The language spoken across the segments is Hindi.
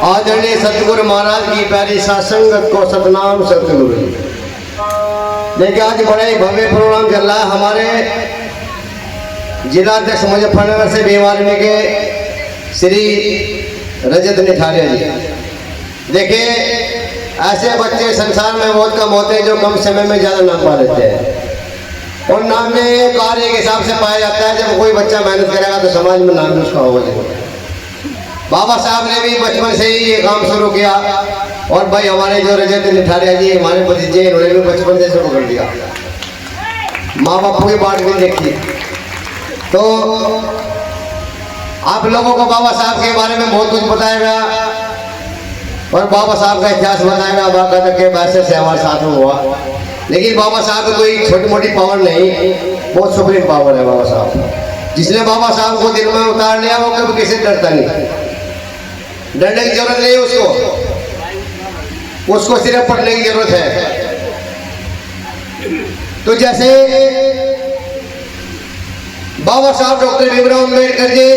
आदरणीय सतगुरु महाराज की प्यारी सत्संगत को सतनाम सतगुरु। देखिए आज बड़ा ही भव्य प्रोग्राम चल रहा है हमारे जिलाध्यक्ष मुजफ्फरनगर से बीमारी के श्री रजत निठारिया जी। देखिए ऐसे बच्चे संसार में बहुत कम होते हैं जो कम समय में ज़्यादा नाम पा लेते हैं, और नाम में कार्य के हिसाब से पाया जाता है। जब कोई बच्चा मेहनत करेगा तो समाज में नाम भी उसका होगा। बाबा साहब ने भी बचपन से ही ये काम शुरू किया, और भाई हमारे जो रजत निठारिया जी हमारे भतीजे, इन्होंने भी बचपन से शुरू कर दिया। माँ बापू की बात भी देखी। तो आप लोगों को बाबा साहब के बारे में बहुत कुछ बताया गया, और बाबा साहब का इतिहास बताया गया। बाबा के वैसे से हमारे साथ में हुआ, लेकिन बाबा साहब की कोई छोटी मोटी पावर नहीं, बहुत सुप्रीम पावर है बाबा साहब। जिसने बाबा साहब को दिल में उतार लिया वो कभी किसी से डरता नहीं, डरने की जरूरत नहीं है उसको सिर्फ पढ़ने की जरूरत है। तो जैसे बाबा साहब डॉक्टर भीमराव अम्बेडकर जी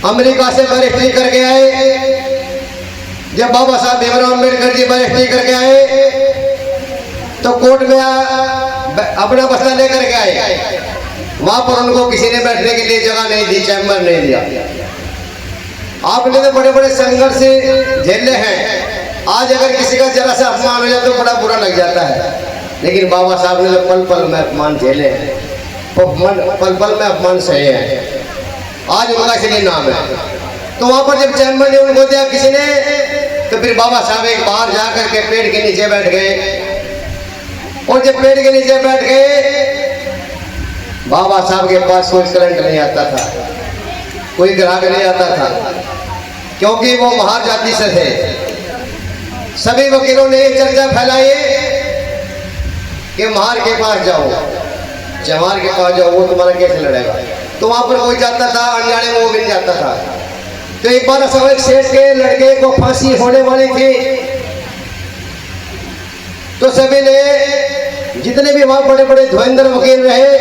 अमेरिका से बैरिस्टरी करके आए। जब बाबा साहब भीमराव अम्बेडकर जी बैरिस्टरी करके आए तो कोर्ट में अपना बस्ता लेकर के आए। वहां पर उनको किसी ने बैठने के लिए जगह नहीं दी, चैम्बर नहीं दिया। आपने तो बड़े बड़े संघर्ष झेले हैं। आज अगर किसी का जरा सा अपमान हो जाए तो बड़ा बुरा लग जाता है, लेकिन बाबा साहब ने तो पल पल में अपमान झेले हैं, पल पल में अपमान सहे हैं। आज उनका इसलिए नाम है। तो वहां पर जब चैम्बर ने उनको दिया किसी ने, तो फिर बाबा साहब एक बाहर जाकर के पेड़ के नीचे बैठ गए, और जब पेड़ के नीचे बैठ गए बाबा साहब के पास कोई करंट नहीं आता था, कोई ग्राहक नहीं आता था, क्योंकि वो महार जाति से थे। सभी वकीलों ने ये चर्चा फैलाई कि महार के पास जाओ, जवाहर के पास जाओ, वो तुम्हारा कैसे लड़ेगा। तो वहां पर कोई जाता था, अनजाने में वो मिल जाता था। तो एक बार एक सेठ के लड़के को फांसी होने वाली थी, तो सभी ने, जितने भी वहां बड़े बड़े धुरंधर वकील रहे,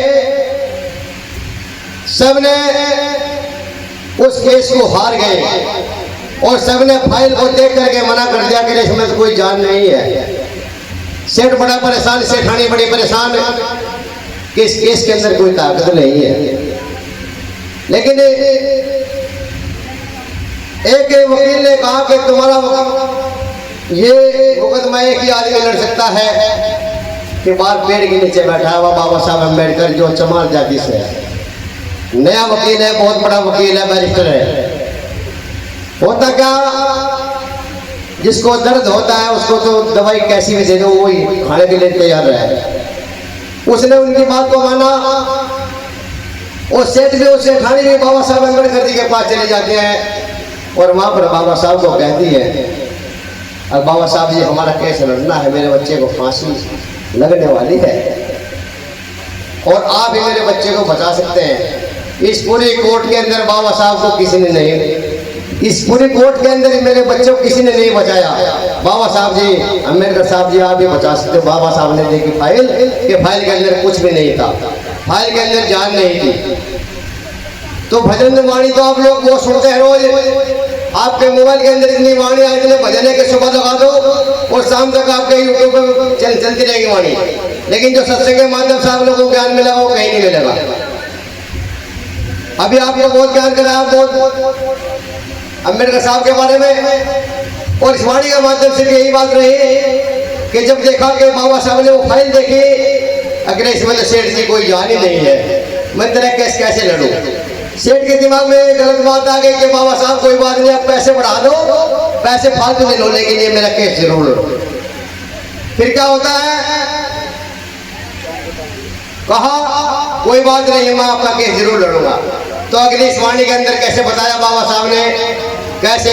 सब ने उस केस को हार गए, और सबने फाइल को देख करके मना कर दिया कि इसमें तो कोई जान नहीं है। सेठ बड़ा परेशान, सेठानी बड़ी परेशान कि इस केस के अंदर कोई ताकत नहीं है। लेकिन एक वकील ने कहा कि तुम्हारा ये मुकदमा एक ही आदमी लड़ सकता है कि बाहर पेड़ के नीचे बैठा हुआ बाबा साहब अम्बेडकर, जो चमार जाति से है, नया वकील है, बहुत बड़ा वकील है, बैरिस्टर है। होता क्या, जिसको दर्द होता है उसको तो दवाई कैसी भी दे दो वो खाने के लिए तैयार है। उसने उनकी बात को माना, और सेठ भी और सेठानी भी बाबा साहब अम्बेडकर जी के पास चले जाते हैं, और वहां पर बाबा साहब को कहती है, और बाबा साहब जी हमारा केस लड़ना है, मेरे बच्चे को फांसी लगने वाली है, और आप ही मेरे बच्चे को बचा सकते हैं। इस पूरी कोर्ट के अंदर बाबा साहब को किसी ने नहीं, इस पूरी कोर्ट के अंदर मेरे बच्चे को किसी ने नहीं बचाया। बाबा साहब जी, अम्बेडकर साहब जी आप भी बचा सकते हो। बाबा साहब ने देखी फाइल, कि फाइल के अंदर कुछ भी नहीं था, फाइल के अंदर जान नहीं थी। तो भजन वाणी तो आप लोग वो सुनते हैं रोज, आपके मोबाइल के अंदर इतनी वाणी आए, इतने भजन है कि सुबह लगा दो और शाम तक आपके यूट्यूब पर चलती रहेगी वाणी। लेकिन जो सत्संग के माध्यम से आप लोगों को ज्ञान मिला वो कहीं नहीं मिलेगा। अभी आपको बहुत ज्ञान करा, आप बहुत अम्बेडकर साहब के बारे में, और इस वाणी के माध्यम से भी यही बात रही कि जब देखा कि बाबा साहब ने वो फाइल देखी, अगर इसमें तो सेठ जी कोई जान ही नहीं है, मैं तेरा केस कैसे लड़ूं। सेठ के दिमाग में गलत बात आ गई कि बाबा साहब कोई बात नहीं, आप पैसे बढ़ा दो, पैसे फालतू में लो, लेकिन ये मेरा केस जरूर लो। फिर क्या होता है, कहा कोई बात नहीं, मैं आपका केस जरूर लड़ूंगा। तो अगली इस वाणी के अंदर कैसे बताया बाबा साहब ने, कैसे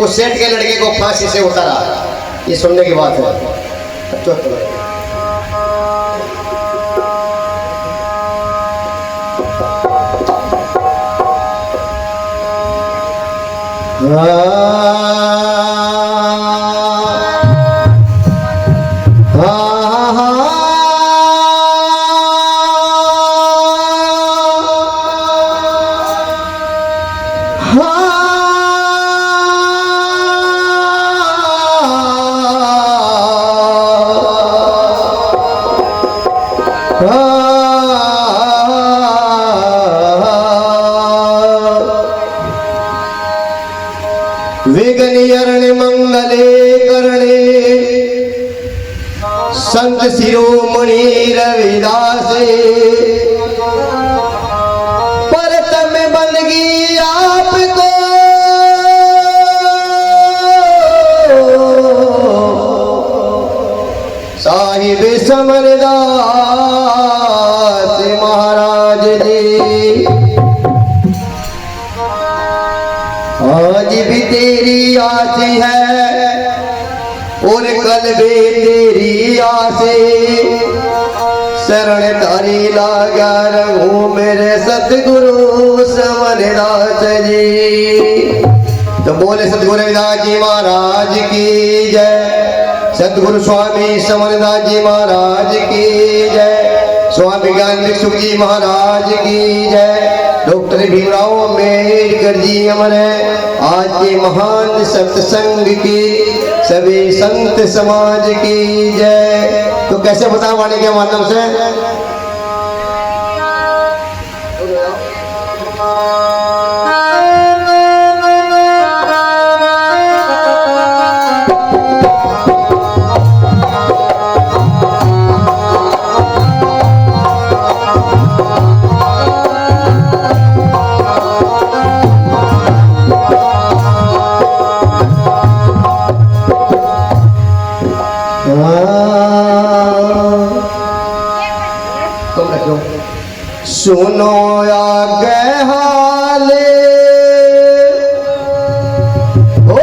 उस सेठ के लड़के को फांसी से उतारा, ये सुनने की बात है। हाँ विघ्न मंगले करणे संत शिरोमणि रविदासे परतम बंदगी आपको साहिब समरदास महाराज जी। आज भी तेरी आस है और कल भी तेरी आसे शरण तारी लागा रहूं मेरे सतगुरु समरदास जी। तो बोले सतगुरु रविदास जी महाराज की जय, सतगुरु स्वामी समरदास जी महाराज की जय, स्वामी ज्ञान भिक्षुक जी महाराज की जय, डॉक्टर भीमराव अम्बेडकर जी हमारे आज के महान सत्संग की सभी संत समाज की जय। तो कैसे बताओ वाणी के माध्यम से? सुनो आगे हाले हो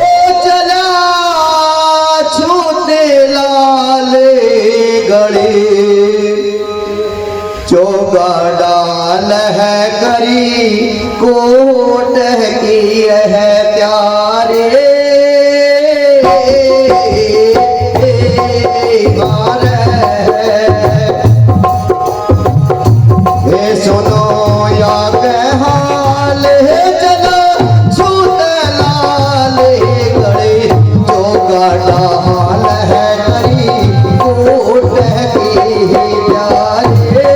चला छूते लाले गले चोगा डाल है करी कोट की है प्यारे सुनो याद हाल चला छूत लाल गड़े जो गाड़ा हाल है करी कोट की प्यारे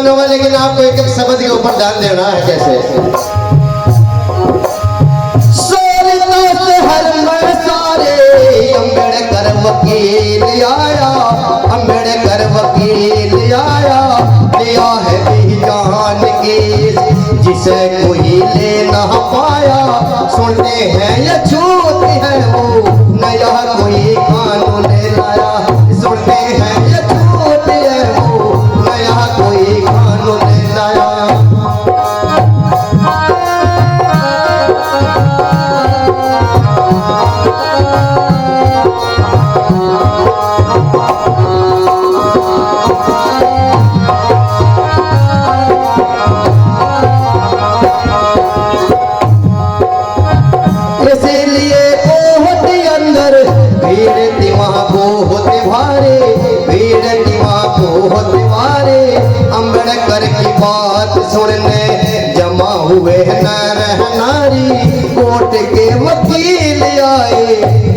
होगा, लेकिन आपको एक एक शब्द के ऊपर ध्यान देना है। कैसे अम्बेडकर वकील आया, अम्बेडकर वकील आया, लिया है जान की जिसे कोई ले ना पाया। सुनते हैं ये झूठ है वो नया कोई कानून लाया। सुनते हैं ये झूठ है वो नया कोई कानून लाया। अम्बेडकर की बात सुनने जमा हुए नर नारी, कोर्ट के वकील आए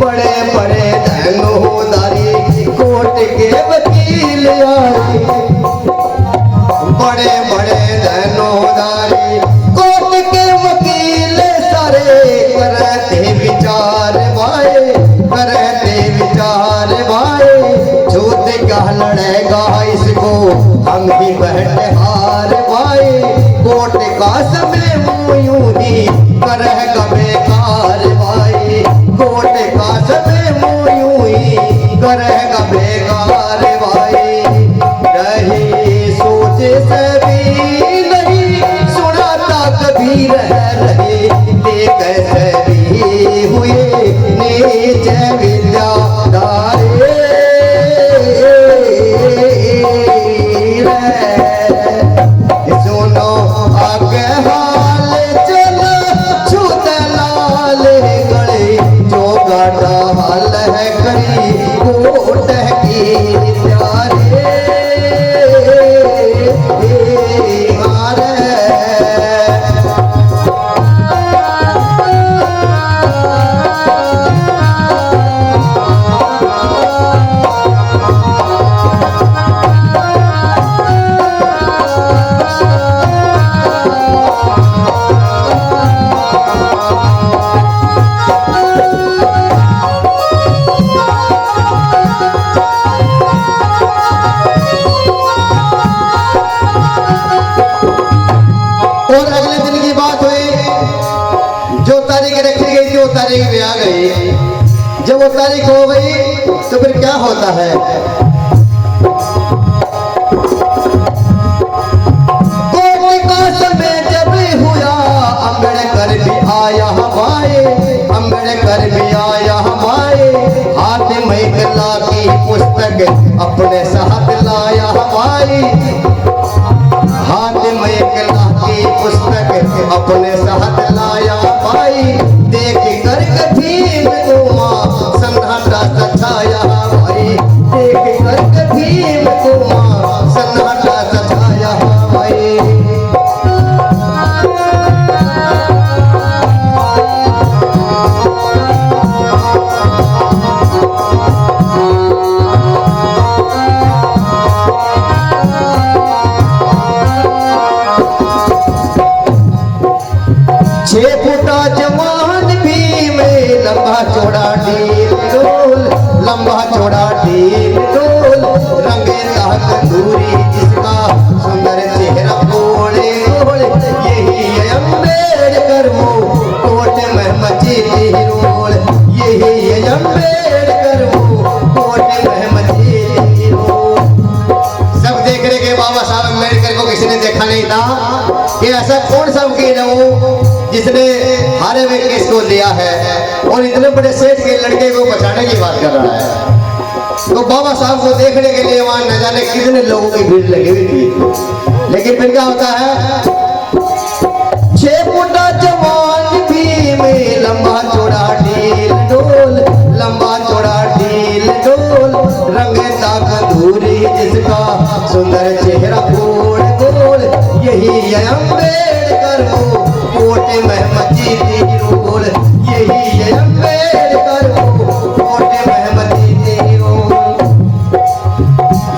बड़े बड़े धनोदारी। कोर्ट के वकील आए बड़े बड़े धनोदारी। कोर्ट के वकील सारे करते विचार भाई, करते विचार भाई। झूठ का लड़ेगा इसको हम ही बैठे हार भाई। कोर्ट का समय यूं ही करेगा बेकार भाई। कोर्ट का समय यूं ही करेगा बेकार भाई। रही सोच से भी नहीं सुनाता कभी रह रहे। ये कैसे भी हुए नीच विद्यादारी। सुनो आगे हाल चला छूत लाल गड़े जो गाड़ा हाल है करी कोट की प्यारे। तारीख भी आ गई। जब वो तारीख हो गई तो फिर क्या होता है? कोर्ट का समय जब हुआ, अम्बेडकर भी आया हमारे, अम्बेडकर भी आया हमारे, हाथ में कला की पुस्तक अपने साथ लाया हमारी, हाथ में कला की पुस्तक अपने साथ लाया भाई, देख कर भीम को मां सन्नाटा सछाया भाई, देख कर भीम को मां सन्नाटा सछाया भाई। छह फुटा जवान भीम, लंबा चौड़ा ढील डोल, लंबा चौड़ा ढील डोल, रंगे तंदूरी जिसका सुंदर चेहरा गोले गोले, यही है अम्बेडकर वो कोट में मची रोल, यही है अम्बेडकर वो कोट में मची रोल। सब देख रहे कि बाबा साहब अम्बेडकर को किसी ने देखा नहीं था कि ऐसा कौन सा वकील है वो जिसने हारे हुए केस को लिया है और इतने बड़े सेठ के लड़के को बचाने की बात कर रहा है। तो बाबा साहब को देखने के लिए वहां न जाने कितने लोगों की भीड़ लगी हुई थी। लेकिन फिर क्या होता है? 6 फुटा जवान भीम, लंबा चौड़ा ढील डोल, लंबा चौड़ा ढील डोल, रंगे तंदूरी जिसका सुंदर चेहरा गोल गोल, यही है अम्बेडकर वो कोट में मची रोल, यही है अम्बेडकर वो कोट में मची रोल।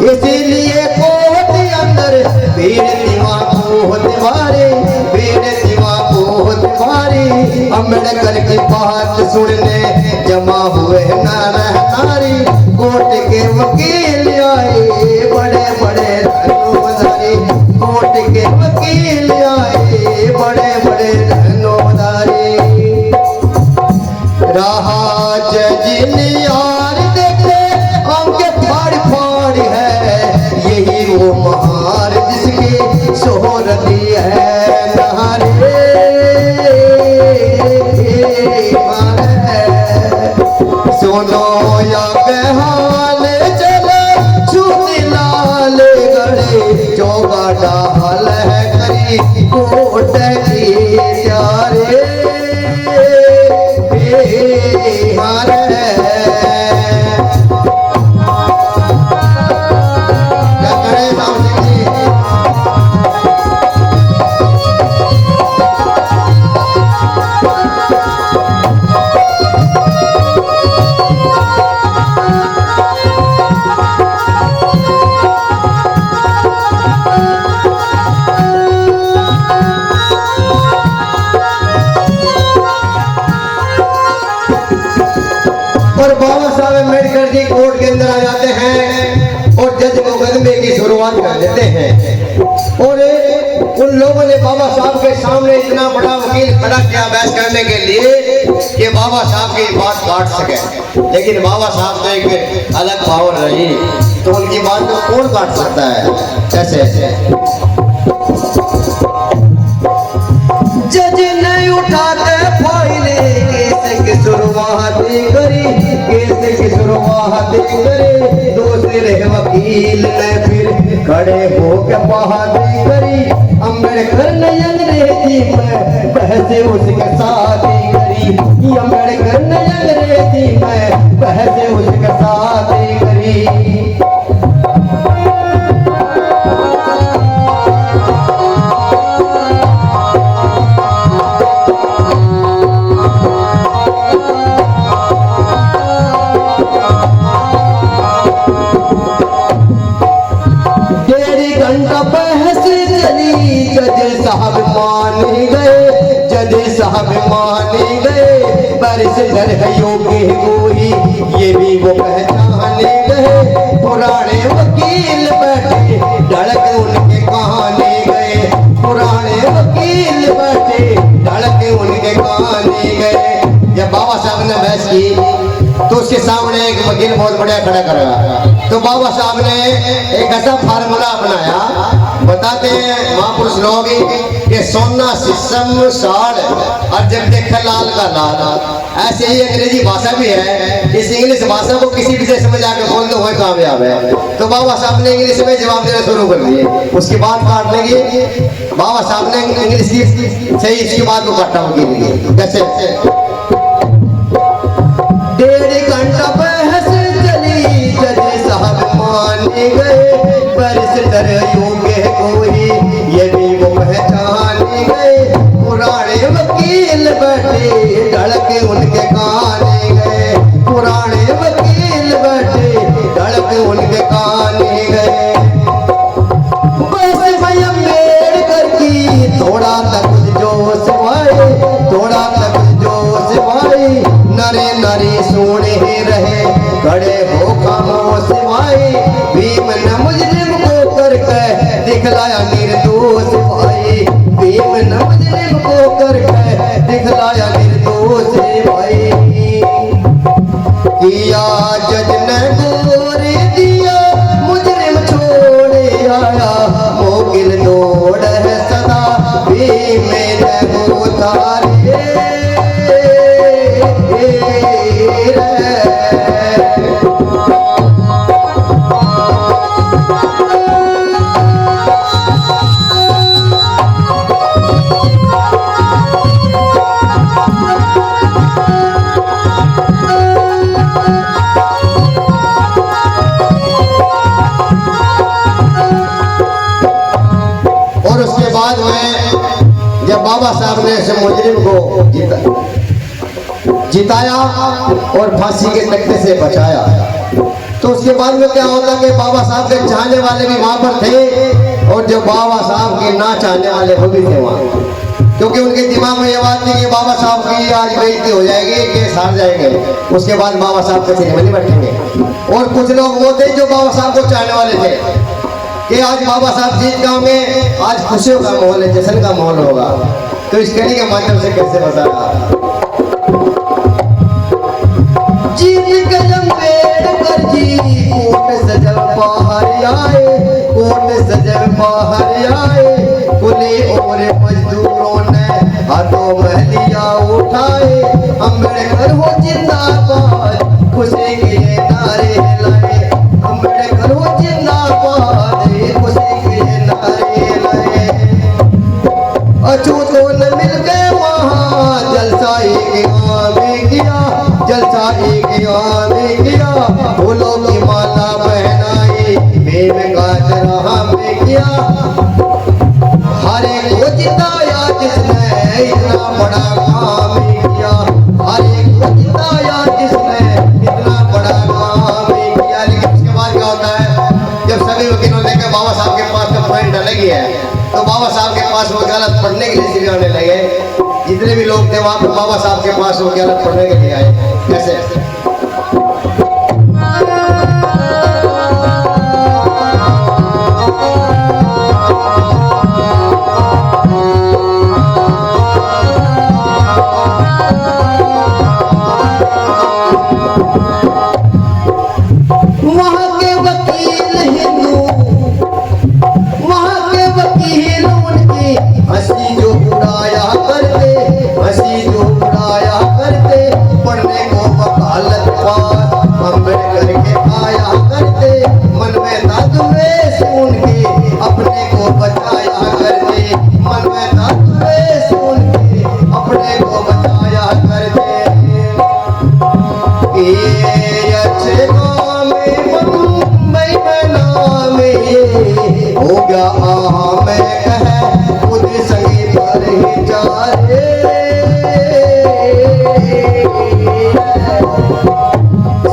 इसीलिए कोट अंदर भीड़ दीवा को तुम्हारे, भीड़ दीवा को तुम्हारे, अम्बेडकर की बात सुनने जमा हुए नारी, कोर्ट के वकील आए बड़े बड़े धनोधारी, कोर्ट के वकील आए बड़े बड़े धनोधारी। रहा जज यार देखे आंखें फाड़ फाड़ है, यही वो महार जिसकी शोहरती है नहारे सुनो या बहान चले छूती लाल गड़े, चौगा डाल है करी कोट की प्यारे बिहार क्या करे राम सिंह जी। और बाबा साहब अम्बेडकर जी कोर्ट के अंदर आ जाते हैं और जज मुकदमे की शुरुआत कर देते हैं। और उन लोगों ने बाबा साहब के सामने इतना बड़ा वकील खड़ा किया बहस करने के लिए कि बाबा साहब की बात काट सके। लेकिन बाबा साहब तो एक अलग पावर रही, तो उनकी बात को कौन काट सकता है? कैसे? जज नहीं उठाते फाइले, केस की शुरुआत करी, केस की शुरुआत करे, दूसरे वकील ने फिर खड़े होकर बात करी, अम्बेडकर ने अंग्रेजी में बहस उसके साथ करी, अम्बेडकर ने अंग्रेजी में बहस उसके साथ करी। जज साहब मान गए, जज साहब मान गए, बारिश डर है योग्य कोई, ये भी वो पहचान गए, पुराने वकील बैठे धड़क उनके कहानी गए, पुराने वकील बैठे धड़क उनके कहानी गए। जब बाबा साहब ने बहस की तो उसके सामने एक वकील बहुत बढ़िया खड़ा करेगा। तो बाबा साहब ने एक ऐसा फार्मूला अपनाया, बताते हैं महापुरुष लोग कि सोना शीशम साड़ और जब देखा लाल का लाल। ऐसे ही अंग्रेजी भाषा भी है, इस इंग्लिश भाषा को किसी भी देश में जाकर बोल दो वही कामयाब है। तो बाबा साहब ने इंग्लिश में जवाब देना शुरू कर दिए। उसकी बात काटने की बाबा साहब ने इंग्लिश की सही इसकी बात को काटा के लिए। जैसे 1.5 घंटा बहस चली, जज साहब मान गए, बैरिस्टर योग्य कोई ये भी वो पहचान गए। पुराने वकील बैठे ढड़के उनके कान गए, पुराने वकील बैठे ढड़के उनके कान गए। बस भाई अम्बेडकर की थोड़ा तक जोश भाई, थोड़ा तक जोश भाई, नरे नरे सोने रहे खड़े हो खामोश भाई। भीम ने मुजरिम को करके दिखलाया निर्दोष भाई, भीम ने मुजरिम को करके दिखलाया निर्दोष भाई। किया जज ने गोरे दिया, मुजरिम छोड़े आया, मोगिल दौड़ है सदा भीम ने उतारे। जब बाबा साहब ने इस मुजरिम को जिताया और फांसी के तख्ते से बचाया, तो उसके बाद में क्या होता कि बाबा साहब के चाहने वाले भी वहां पर थे और जो बाबा साहब के ना चाहने वाले वो भी थे वहां, क्योंकि उनके दिमाग में ये बात थी कि बाबा साहब की आज बेइज्जती हो जाएगी, केस हार जाएंगे, उसके बाद बाबा साहब के सीने में नहीं बैठेंगे। और कुछ लोग वो थे जो बाबा साहब को चाहने वाले थे कि आज बाबा साहब जीत गांव में आज खुशियों का माहौल है, जश्न का माहौल होगा। तो इस कड़ी के माध्यम से कैसे बताया, जीत गए अम्बेडकर जी, कोट सजल बाहर आए, कोट सजल बाहर आए, कुली और मजदूरों ने हाथों में लिया उठाए, अम्बेडकर हो जिंदाबाद, खुशी के नारे लाए, अम्बेडकर हो जिंदाबाद, अछूतों ने मिल गए वहाँ, जलसा एक आम किया, जलसा एक आम किया, फूलों की माला पहनाई, भीम का जरा में किया। हर एक को जिताया जिसने इतना बड़ा काम किया, हर एक को जिताया जिसने इतना बड़ा काम किया। लेकिन उसके बाद क्या होता है, जब सभी वकीलों ने कहा बाबा साहब के पास का पॉइंट अलग ही है, तो बाबा साहब के पास वो गलत पढ़ने के लिए सीधे आने लगे। जितने भी लोग थे वहां पर बाबा साहब के पास वो गलत पढ़ने के लिए आए। कैसे वहां के वकील हिंदू, वहां के वकील उनकी हंसी जो उड़ाया करते, हंसी जो उड़ाया करते, पढ़ने को वकालत पास अम्बेडकर के आया करते, मन में था द्वेष उनके अपने को बचाया करते, मन में था द्वेष उनके अपने को बचाया करते। ये अच्छे गाँव में मुंबई में नाम ये हो गया मैं कह खुद सही पर ही जा रे।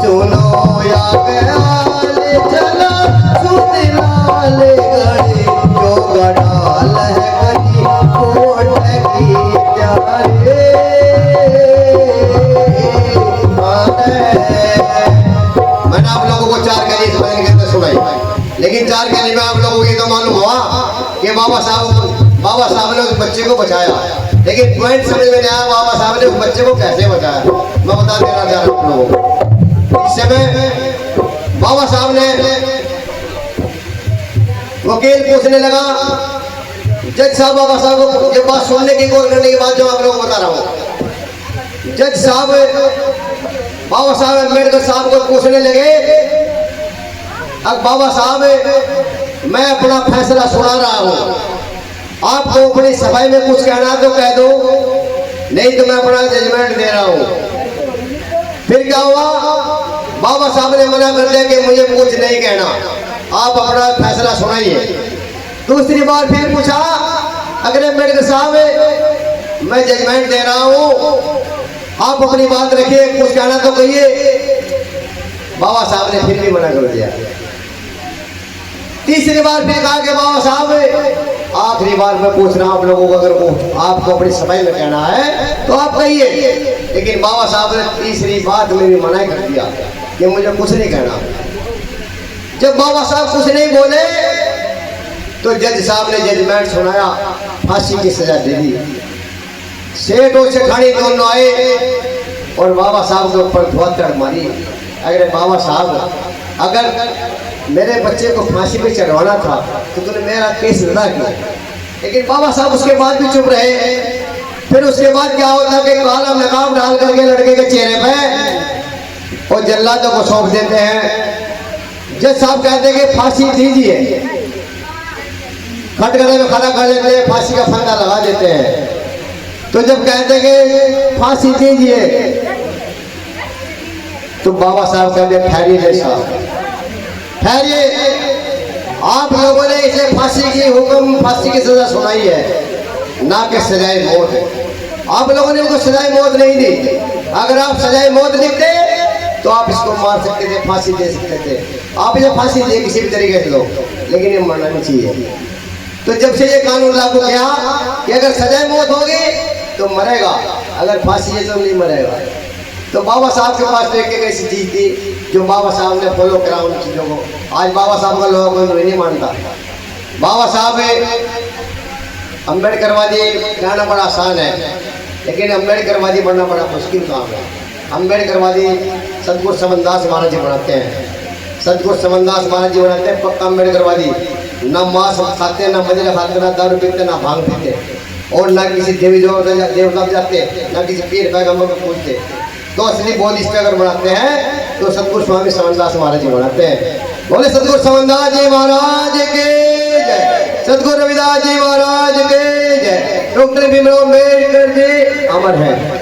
सुनो या गयाल चला सुन लाल गड़ी, जो गड़ाल है गड़ी कोट की जा रे। मैंने आप लोगों को 4 कली इस सुनाई, लेकिन 4 कली में आप लोगों को ये तो मालूम हुआ कि बाबा साहब बाबा साहब ने उस बच्चे को बचाया, लेकिन पॉइंट समझ में नहीं आया बाबा साहब ने उस बच्चे को कैसे बचाया। मैं बता देना चाह रहा हूँ लोगों को। इस समय बाबा साहब ने वकील पूछने लगा, जज साहब बाबा साहब को ये बात सुनने की कोशिश करने के बाद जो आप लोगों को बता रहा हूँ, जज साहब बाबा साहब अम्बेडकर साहब को पूछने लगे, अब बाबा साहब मैं अपना फैसला सुना रहा हूँ, आपको अपनी सफाई में कुछ कहना तो कह दो, नहीं तो मैं अपना जजमेंट दे रहा हूँ। फिर क्या हुआ, बाबा साहब ने मना कर दिया कि मुझे कुछ नहीं कहना, आप अपना फैसला सुनाइए। दूसरी बार फिर पूछा, अगर अम्बेडकर साहब मैं जजमेंट दे रहा हूँ, आप अपनी बात रखिए, कुछ कहना तो कहिए। बाबा साहब ने फिर भी मना कर दिया। तीसरी बार फिर कहा कि बाबा साहब आखिरी बार मैं पूछ रहा हूं आप लोगों को, अगर आपको अपनी सफाई में कहना है तो आप कहिए। लेकिन बाबा साहब ने तीसरी बात में भी मना कर दिया कि मुझे कुछ नहीं कहना। जब बाबा साहब कुछ नहीं बोले तो जज साहब ने जजमेंट सुनाया, फांसी की सजा दे दी। सेठ और सेठानी दोनों आए और बाबा साहब के ऊपर धोतर मारी। अगर बाबा साहब अगर मेरे बच्चे को फांसी पे चढ़वाना था तो तूने मेरा केस लड़ा क्यों? लेकिन बाबा साहब उसके बाद भी चुप रहे। फिर उसके बाद क्या होता कि काला नकाब डाल करके लड़के के चेहरे पे और जल्लादों को सौंप देते हैं। जज साहब कहते हैं कि फांसी दीजिए, खटखड़े में खड़ा कर देते हैं, फांसी का फंदा लगा देते हैं। तो जब कहते हैं कि फांसी दीजिए तो बाबा साहब कहते हैं ठहरिए साहब, ठहरिए, आप लोगों ने इसे फांसी की सजा सुनाई है, ना कि सजाए मौत। आप लोगों ने इनको सजाए मौत नहीं दी। अगर आप सजाए मौत लिखते तो आप इसको मार सकते थे, फांसी दे सकते थे। आप इसे फांसी दे किसी भी तरीके से लो, लेकिन ये मरना नहीं चाहिए। तो जब से ये कानून लागू किया कि अगर सजाए मौत होगी तो मरेगा, अगर फांसी है तो नहीं मरेगा। तो बाबा साहब के पास एक ऐसी चीज थी जो बाबा साहब ने फॉलो करा उन चीज़ों को। आज बाबा साहब का लोग कोई नहीं मानता। बाबा साहब अम्बेडकरवादी कहना बड़ा आसान है, लेकिन अम्बेडकरवादी बनना बड़ा मुश्किल काम है। अम्बेडकरवादी सतगुरु समनदास महाराज जी बनाते हैं, सतगुरु समनदास महाराज जी बनाते हैं पक्का अम्बेडकरवादी। न मांस खाते, न मदिरा खाते, न दारू पीते, न भांग पीते, और न किसी देवी देवता जाते, न किसी पीर पैगंबर को पूछते। तो असली बोध इस पे अगर बनाते हैं तो सतगुरु स्वामी समनदास महाराज जी बनाते हैं। बोले सतगुरु समनदास जी महाराज के जय, सतगुरु रविदास जी महाराज के जय, डॉक्टर भीमराव अम्बेडकर जी अमर है।